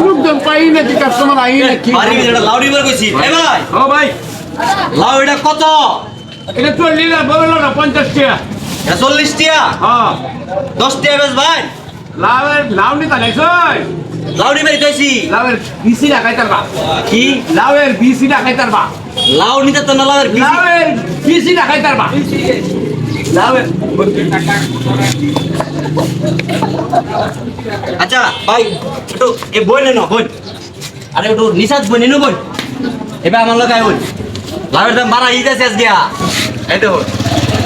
লোকজন পাই না কি কাস্টমার আই না কি বাড়ি এটা লাউডি বের কইছি এ ভাই ও ভাই লাউ এটা কত এটা 40 না বললো না 50 টাকা এটা 40 টাকা হ্যাঁ 10 টাকা বেশ ভাই লাউ নি তা লাইছই লাউডি বের কইছি লাউয়ের বিসি না খাইতারবা কি লাউয়ের বিসি না খাইতারবা লাউ নিতে তো না লাউয়ের বিসি লাউয়ের বিসি না খাইতারবা লাউয়ের আচ্ছা ভাই একটু এ বই নেন বই আরে একটু নিসাজ বই নেন বই এবার আমার লাগাই বই লাউয়ের দাম বাড়া হইতাছে আজকে এই তো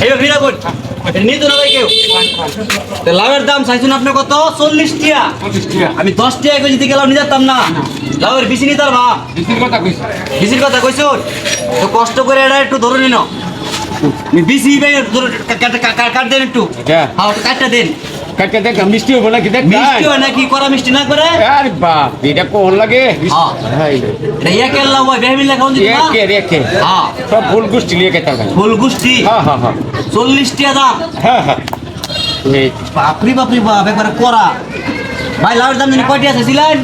এবার ভিড়া বই নিতো না ভাই কেউ তো লাউয়ের দাম চাইছুন আপনি কত 40 টাকা 25 টাকা আমি 10 টাকা কেজি থেকে লাউ নিয়ে যেতাম না লাউয়ের বিসি নিতে পারবা বিসির কথা কইছি বিসির কথা কইছো তো কষ্ট করে এটা একটু ধরে নিন বিসি ভাই কাট দেন একটু হ্যাঁ হ্যাঁ কাটটা দেন কাটকে দেখ মিষ্টি হবে নাকি দেখ মিষ্টি হয় নাকি করা মিষ্টি না করে আরে বাপ এটা কোন লাগে হ্যাঁ হাই এটা ইয়া কেলা ওই বেহমিল লেখা হচ্ছে না রেখে হ্যাঁ সব ফুল গুষ্টি লিয়ে কেতা ফুল গুষ্টি হ্যাঁ হ্যাঁ হ্যাঁ 40 টাকা দাম হ্যাঁ হ্যাঁ বাপরি বাপ একবারে করা ভাই লাউর দাম জানি কয়টি আছে ছিলেন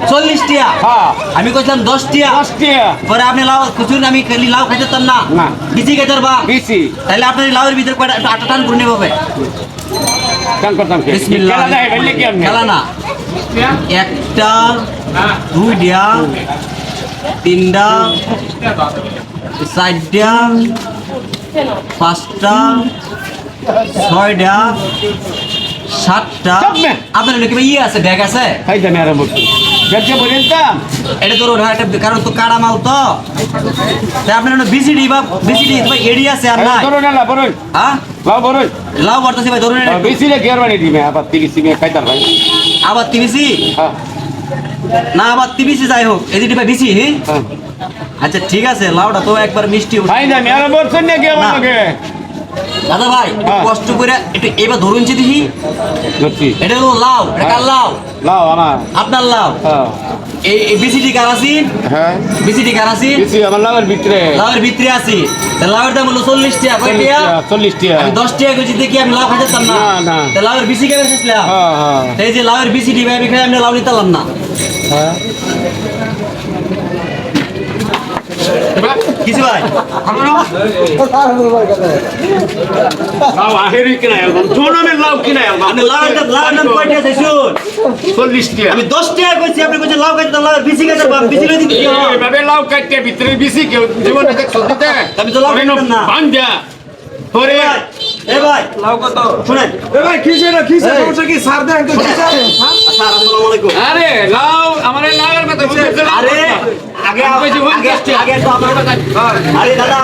40 টাকা হ্যাঁ আমি কইছিলাম 10 টাকা 10 টাকা পরে আপনি লাউ খুচুন আমি খালি লাউ খাইতাম না না। বিসি খাইতে পারবা বিসি তাহলে আপনার এই লাউয়ের ভিতরে কয়টা আটা টান করে নেবে কাম করতাম কি বিসমিল্লাহ খেলা দেয় বললে কি আমি খেলা না একটা দুইটা তিনটা চারটা পাঁচটা ছয়টা সাতটা আপনার নাকি ইয়ে আছে ব্যাগ আছে খাই জানি আর বলছি যাচ্ছে বলেনতাম এটা ধরুন হ্যাঁ এটা কারণ তো কাড়া মাল তো তাই আপনার বিসিডি বা বিসিডি এডি আছে আর নাই ধরুন না বলুন হ্যাঁ লাও বলুন লাউ বর্তাছি ভাই ধরুন বেশি রে গিয়ার বানি দিবে আবার 30 সিমে খাইতাম ভাই আবার তিবিসি হ্যাঁ না আবার তিবিসি যাই হোক এদিকে ভাই বিসি হ্যাঁ হ্যাঁ আচ্ছা ঠিক আছে লাউটা তো একবার মিষ্টি উঠে। খাই জানি আর বলছেন নাকি আমাকে দাদা ভাই হ্যাঁ। কষ্ট করে একটু এবার ধরুন দেখি ধরছি এটা হলো লাউ এটা কার লাউ লাও আমার আপনার লাউ হ্যাঁ এই বিসিটি কার আছি হ্যাঁ বিসিটি কার আছি বেশি আমার লাভের ভিতরে লাউয়ের ভিতরে আছি তা লাউয়ের দাম হলো 40 টাকা কয় টাকা 40 টাকা আমি 10 টাকা কেজি দেখি আমি লাউ খাইতাম না না, না। তা লাউয়ের বিসি কেন এসেছিলাম হ্যাঁ হ্যাঁ এই যে লাউয়ের বিসিটি ভাই আমি খাই আমি লাউ নিতাম না হ্যাঁ কিছু ভাই লাও আহেরি কিনা একদম জনমের লাউ কিনা একদম আপনি লাউয়ের দাম কয় টাকা চাইছুন 40 টাকা আমি 10 টাকা কইছি আপনি কইছেন লাউ খাইতাম লাউয়ের বিসি খাইতাম বিসি লই দিতে এভাবে লাউ কাটতে ভিতরে বেশি কেউ জীবনে দেখ সত্যি আমি তো লাউ খাইতাম না বান্ধা তোরে এ ভাই লাউ কত শুনেন এ ভাই কিসে না কিসে সমস্যা কি সার দেন তো কিসে স্যার আসসালামু আলাইকুম আরে লাউ আমারে লাউয়ের কথা বলতে আরে আগে আগে আগে তো আমার আরে দাদা